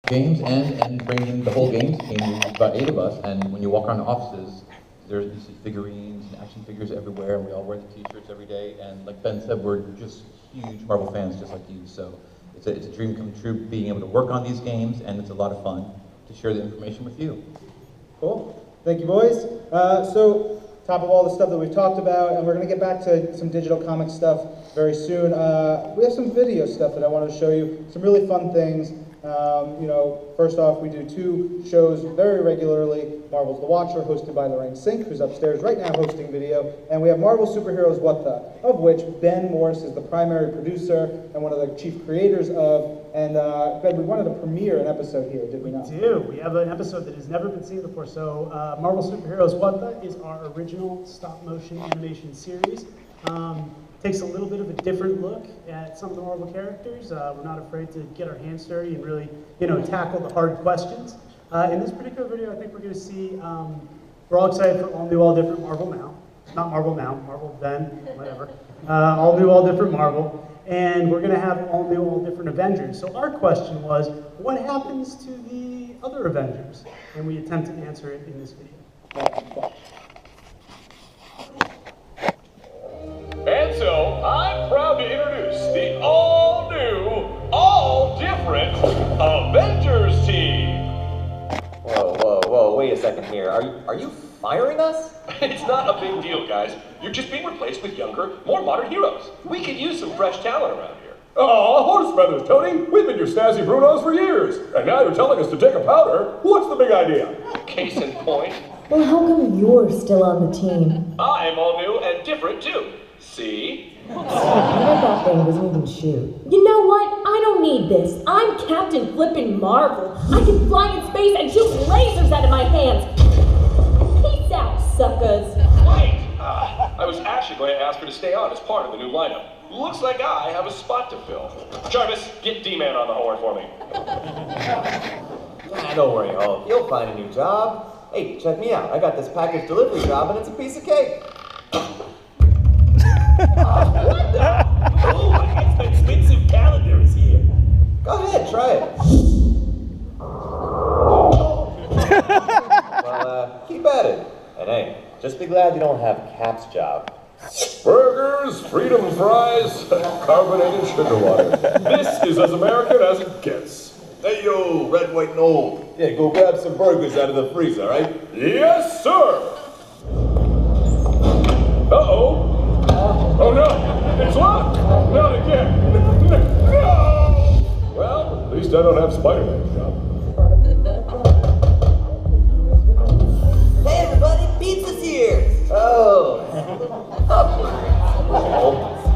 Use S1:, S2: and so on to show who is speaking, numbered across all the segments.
S1: games and bring in the whole games team. There's about 8 of us, and when you walk around the offices, you see figurines and action figures everywhere, and we all wear the t-shirts every day. And like Ben said, we're just huge Marvel fans, just like you. So it's a dream come true being able to work on these games, and it's a lot of fun to share the information with you.
S2: Cool. Thank you, boys. So, top of all the stuff that we've talked about, and we're going to get back to some digital comic stuff very soon. We have some video stuff that I wanted to show you, some really fun things. First off, we do 2 shows very regularly. Marvel's The Watcher, hosted by Lorraine Sink, who's upstairs right now hosting video. And we have Marvel Superheroes What The, of which Ben Morse is the primary producer and one of the chief creators of. And Ben, we wanted to premiere an episode here, did we not?
S3: We do. We have an episode that has never been seen before. So Marvel Superheroes What The is our original stop-motion animation series. Takes a little bit of a different look at some of the Marvel characters. We're not afraid to get our hands dirty and really, tackle the hard questions. In this particular video, I think we're going to see, we're all excited for all new, all different Marvel now. Not Marvel now, Marvel then, whatever. All new, all different Marvel. And we're going to have all new, all different Avengers. So our question was, what happens to the other Avengers? And we attempt to answer it in this video.
S4: And so, I'm proud to introduce the all-new, all-different Avengers team!
S5: Whoa, wait a second here. Are you firing us?
S4: It's not a big deal, guys. You're just being replaced with younger, more modern heroes. We could use some fresh talent around here.
S6: Oh, horse feathers, Tony! We've been your snazzy Brunos for years, and now you're telling us to take a powder? What's the big idea?
S4: Case in point.
S7: Well, how come you're still on the team?
S4: I'm all new and different, too. See?
S7: I bet that thing doesn't even shoot.
S8: You know what? I don't need this. I'm Captain Flippin' Marvel. I can fly in space and shoot lasers out of my hands. Peace out, suckers.
S4: Wait! I was actually going to ask her to stay on as part of the new lineup. Looks like I have a spot to fill. Jarvis, get D-Man on the horn for me.
S5: Don't worry, Hulk. You'll find a new job. Hey, check me out. I got this package delivery job, and it's a piece of cake.
S4: What the? Oh, my expensive calendar is here.
S5: Go ahead, try it. Well, keep at it. And hey, just be glad you don't have Cap's job.
S6: Burgers, freedom fries, carbonated sugar water. This is as American as it gets.
S9: Hey, yo, red, white, and old. Yeah, go grab some burgers out of the freezer, all right?
S6: Yes, sir! Uh-oh. Oh, no! It's locked! Not again! No! Well, at least I don't have Spider-Man's job.
S5: Hey, everybody, pizza's here! Oh.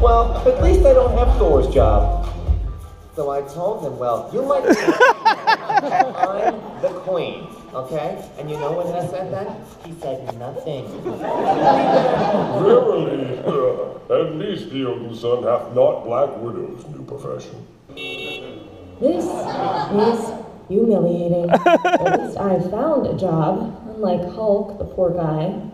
S5: Well, at least I don't have Thor's job. So I told him, well, you might be I'm the queen, okay? And you know when I said that? He said nothing.
S6: Verily, at least the young son hath not Black Widow's new profession.
S7: This is humiliating. At least I found a job, unlike Hulk, the poor guy.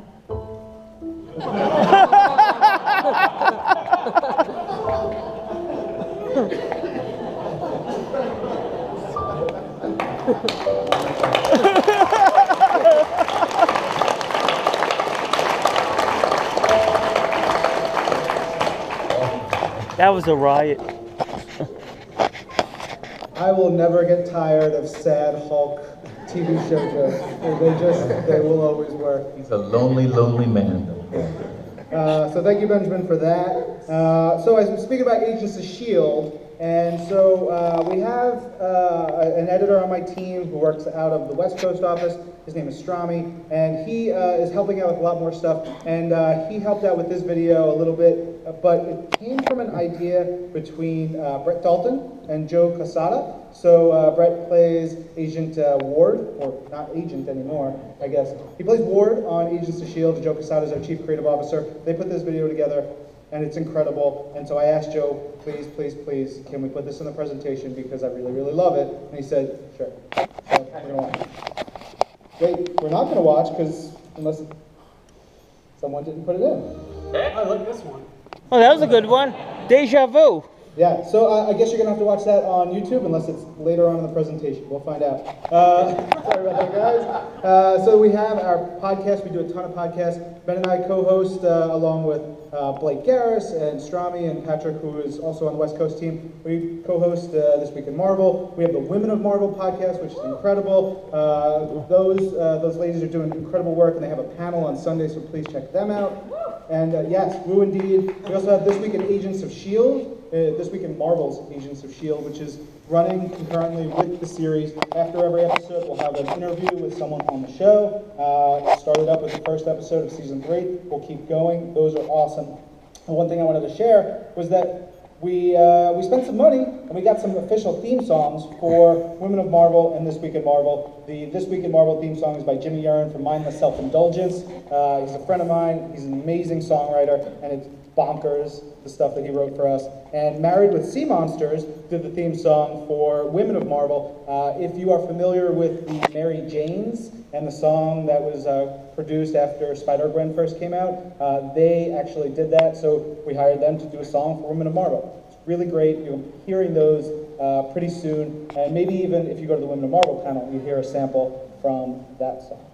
S10: That was a riot.
S2: I will never get tired of sad Hulk TV show jokes. They will always work.
S1: He's a lonely, lonely man.
S2: So thank you, Benjamin, for that. So I was speaking about Agents of S.H.I.E.L.D., and so we have an editor on my team who works out of the West Coast office. His name is Strami, and he is helping out with a lot more stuff. And he helped out with this video a little bit, but it came from an idea between Brett Dalton and Joe Quesada. So Brett plays Agent Ward, or not Agent anymore, I guess. He plays Ward on Agents of S.H.I.E.L.D. Joe Quesada is our chief creative officer. They put this video together, and it's incredible. And so I asked Joe, please, please, please, can we put this in the presentation because I really, really love it. And he said, sure. So we're gonna watch. Wait, we're not gonna watch because unless someone didn't put it in.
S3: I like this one.
S10: Oh, that was a good one. Deja vu.
S2: Yeah, so I guess you're gonna have to watch that on YouTube unless it's later on in the presentation. We'll find out. Sorry about that, guys. So we have our podcast. We do a ton of podcasts. Ben and I co-host along with Blake Garris and Strami and Patrick, who is also on the West Coast team. We co-host This Week in Marvel. We have the Women of Marvel podcast, which is incredible. Those ladies are doing incredible work, and they have a panel on Sunday, so please check them out. And yes, woo indeed. We also have This Week in Agents of S.H.I.E.L.D., This Week in Marvel's Agents of S.H.I.E.L.D., which is running concurrently with the series. After every episode, we'll have an interview with someone on the show. Started up with the first episode of season 3. We'll keep going. Those are awesome. And one thing I wanted to share was that we spent some money and we got some official theme songs for Women of Marvel and This Week in Marvel. The This Week in Marvel theme song is by Jimmy Yearn from Mindless Self-Indulgence. He's a friend of mine. He's an amazing songwriter, and it's bonkers, the stuff that he wrote for us. And Married with Sea Monsters did the theme song for Women of Marvel. If you are familiar with the Mary Janes and the song that was produced after Spider-Gwen first came out, they actually did that, so we hired them to do a song for Women of Marvel. It's really great. You'll be hearing those pretty soon, and maybe even if you go to the Women of Marvel panel, you hear a sample from that song.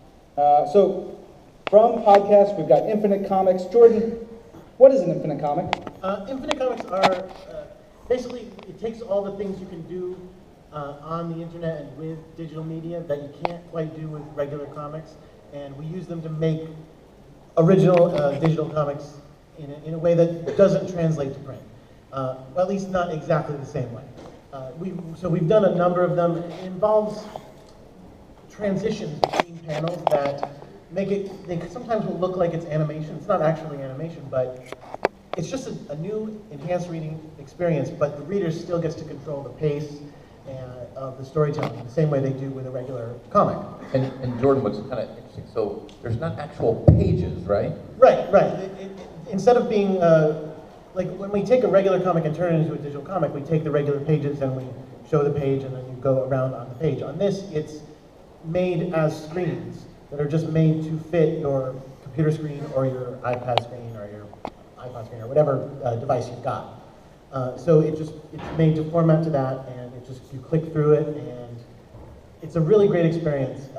S2: So from podcasts, we've got Infinite Comics. Jordan, what is an Infinite Comic?
S10: Infinite Comics are basically, it takes all the things you can do on the internet and with digital media that you can't quite do with regular comics, and we use them to make original digital comics in a way that doesn't translate to print. Well, at least not exactly the same way. So we've done a number of them. It involves transitions between panels that make it, they sometimes will look like it's animation. It's not actually animation, but it's just a new enhanced reading experience, but the reader still gets to control the pace of the storytelling the same way they do with a regular comic.
S1: And Jordan, what's kind of interesting, so there's not actual pages, right?
S10: Right. Instead of being, like when we take a regular comic and turn it into a digital comic, we take the regular pages and we show the page and then you go around on the page. On this, it's made as screens that are just made to fit your computer screen or your iPad screen or your iPod screen or whatever device you've got. So it's made to format to that, and you click through it, and it's a really great experience.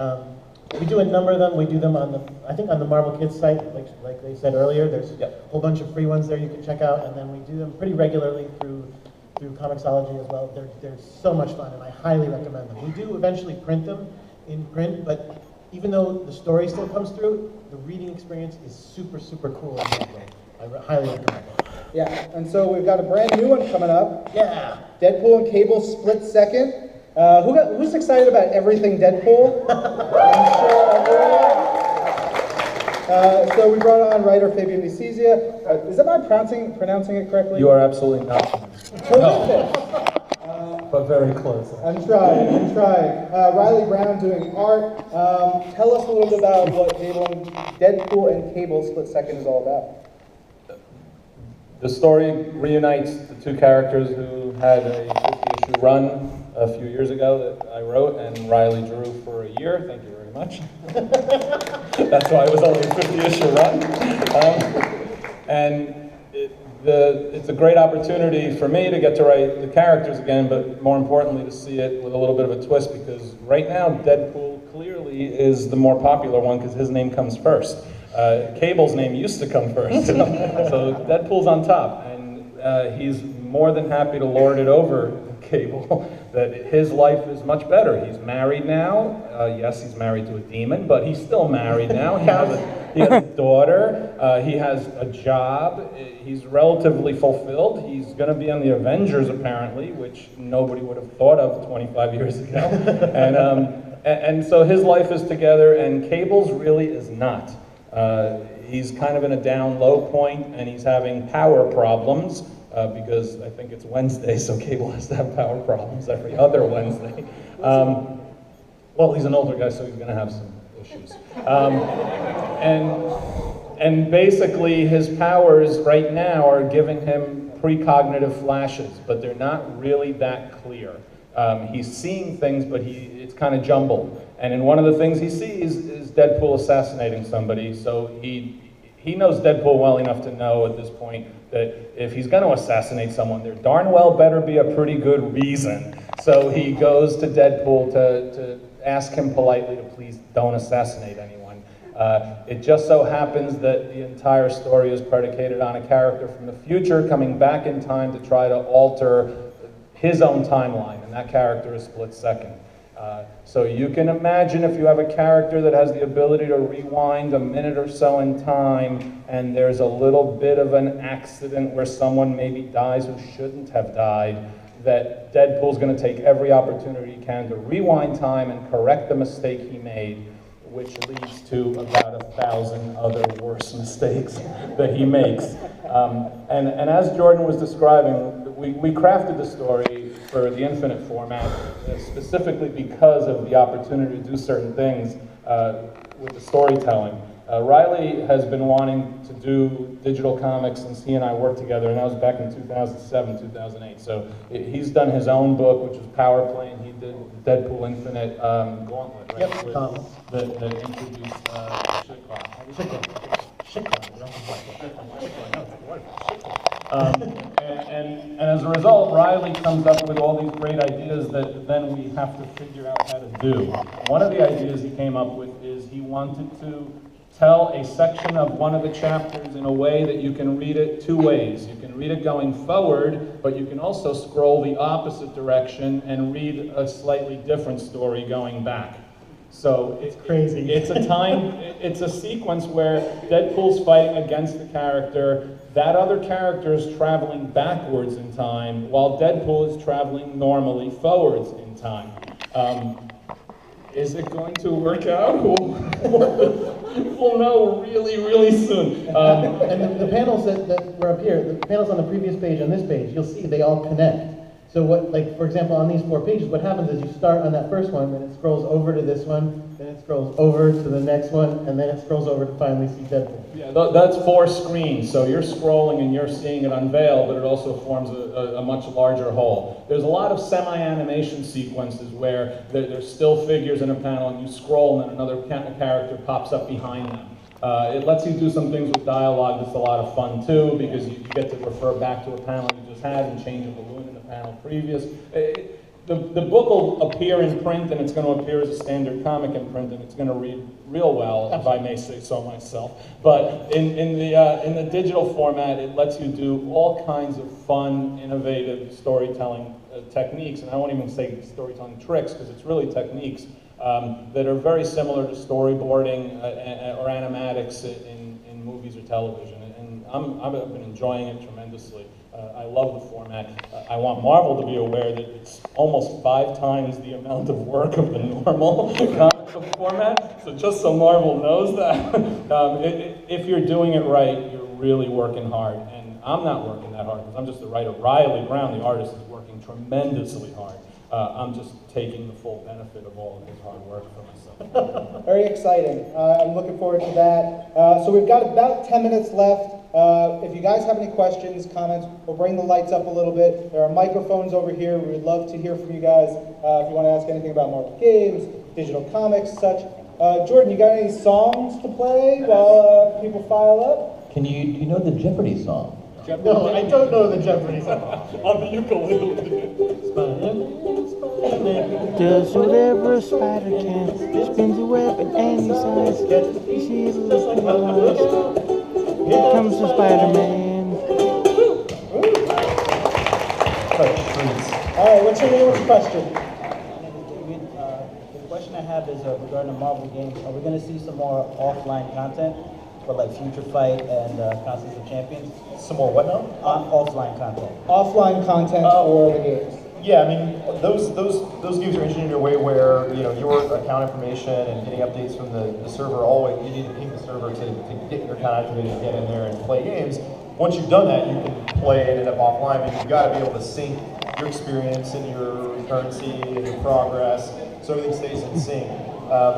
S10: We do a number of them. We do them on I think on the Marvel Kids site, like they said earlier. There's a whole bunch of free ones there you can check out, and then we do them pretty regularly through Comixology as well. They're so much fun, and I highly recommend them. We do eventually print them in print, but even though the story still comes through, the reading experience is super, super cool and lovely. I highly recommend it.
S2: Yeah, and so we've got a brand new one coming up.
S10: Yeah.
S2: Deadpool and Cable split second. Who's excited about everything Deadpool? I'm sure everyone. So we brought on writer Fabian Nicieza. Is that my pronouncing it correctly?
S11: You are absolutely not.
S2: Terrific.
S11: But very close.
S2: I'm trying. Riley Brown doing art. Tell us a little bit about what Deadpool and Cable split second is all about.
S11: The story reunites the two characters who had a 50-issue run a few years ago that I wrote and Riley drew for a year. Thank you very much. That's why it was only a 50-issue run. And it's a great opportunity for me to get to write the characters again, but more importantly to see it with a little bit of a twist, because right now Deadpool clearly is the more popular one because his name comes first. Cable's name used to come first, so Deadpool's on top, and he's more than happy to lord it over Cable, that his life is much better. He's married now. Yes, he's married to a demon, but he's still married now. He has a daughter. He has a job. He's relatively fulfilled. He's going to be on the Avengers, apparently, which nobody would have thought of 25 years ago. And so his life is together, and Cable's really is not. He's kind of in a down low point, and he's having power problems because I think it's Wednesday, so Cable has to have power problems every other Wednesday. Well, he's an older guy, so he's going to have some issues. And basically, his powers right now are giving him precognitive flashes, but they're not really that clear. He's seeing things, but it's kind of jumbled. And in one of the things he sees is Deadpool assassinating somebody, so he knows Deadpool well enough to know at this point that if he's going to assassinate someone, there darn well better be a pretty good reason. So he goes to Deadpool to ask him politely to please don't assassinate anyone. It just so happens that the entire story is predicated on a character from the future coming back in time to try to alter his own timeline, and that character is Split Second. So you can imagine if you have a character that has the ability to rewind a minute or so in time, and there's a little bit of an accident where someone maybe dies who shouldn't have died, that Deadpool's going to take every opportunity he can to rewind time and correct the mistake he made, which leads to about 1,000 other worse mistakes that he makes. And as Jordan was describing, we crafted the story for the Infinite format specifically because of the opportunity to do certain things with the storytelling. Riley has been wanting to do digital comics since he and I worked together, and that was back in 2007, 2008. So he's done his own book, which was Power Plane. He did Deadpool Infinite Gauntlet, right?
S10: Yep,
S11: that introduced and as a result, Riley comes up with all these great ideas that then we have to figure out how to do. One of the ideas he came up with is he wanted to tell a section of one of the chapters in a way that you can read it two ways. You can read it going forward, but you can also scroll the opposite direction and read a slightly different story going back. So it's crazy. It's a sequence where Deadpool's fighting against the character. That other character is traveling backwards in time, while Deadpool is traveling normally forwards in time. Is it going to work out? We'll know really, really soon.
S10: And the panels that were up here, the panels on the previous page and this page, you'll see they all connect. So what, like, for example, on these 4 pages, what happens is you start on that first one, then it scrolls over to this one, then it scrolls over to the next one, and then it scrolls over to finally see Deadpool.
S11: Yeah, that's 4 screens, so you're scrolling and you're seeing it unveil, but it also forms a much larger whole. There's a lot of semi-animation sequences where there's still figures in a panel, and you scroll and then another character pops up behind them. It lets you do some things with dialogue that's a lot of fun too, because you get to refer back to a panel you just had and change a balloon in the panel previous. The book will appear in print, and it's going to appear as a standard comic in print, and it's going to read real well, if I may say so myself. But in the digital format, it lets you do all kinds of fun, innovative storytelling techniques, and I won't even say storytelling tricks, because it's really techniques that are very similar to storyboarding or animatics in movies or television. And I've been enjoying it tremendously. I love the format. I want Marvel to be aware that it's almost 5 times the amount of work of the normal comic book format. So just so Marvel knows that, if you're doing it right, you're really working hard. And I'm not working that hard because I'm just the writer. Riley Brown, the artist, is working tremendously hard. I'm just taking the full benefit of all of his hard work for myself.
S2: Very exciting. I'm looking forward to that. So we've got about 10 minutes left. If you guys have any questions, comments, we'll bring the lights up a little bit. There are microphones over here. We would love to hear from you guys if you want to ask anything about Marvel games, digital comics, such. Jordan, you got any songs to play while people file up?
S1: Do you know the Jeopardy song?
S10: No, I don't know the Jeopardy song.
S11: On the ukulele.
S12: Does whatever a spider can, spins a web in any size. You see it look nice. Here comes the Spider-Man.
S2: All right, what's your name? What's your question?
S13: The question I have is regarding the Marvel games. Are we going to see some more offline content for like Future Fight and Constance of Champions?
S14: Some more what now?
S13: Offline content.
S2: Offline content for the games.
S14: Yeah, I mean, those games are engineered in a way where, you know, your account information and getting updates from the server, always, you need to ping the server to get your account activated and get in there and play games. Once you've done that, you can play it and up offline, but you've got to be able to sync your experience and your currency and your progress so everything stays in sync.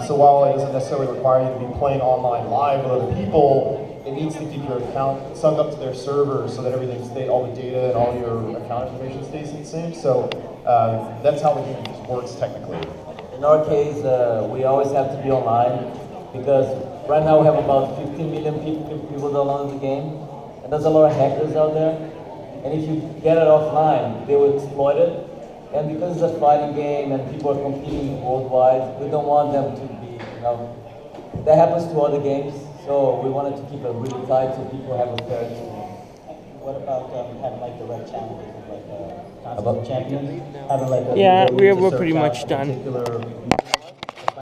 S14: So while it doesn't necessarily require you to be playing online live with other people, it needs to keep your account sunk up to their servers so that everything all the data and all your account information stays in sync. So that's how the game works technically.
S13: In our case, we always have to be online because right now we have about 15 million people downloading the game.
S15: and there's a lot of hackers out there. And if you get it offline, they will exploit it. And because it's a fighting game and people are competing worldwide, we don't want them to be, that happens to other games. So we wanted to keep it really tight so people have a fair experience.
S13: What about having like direct challenges, like Contest of Champions? Having like
S12: Yeah,
S13: ability to
S12: we're
S13: search
S12: pretty
S13: out
S12: much
S13: a
S12: done.
S13: particular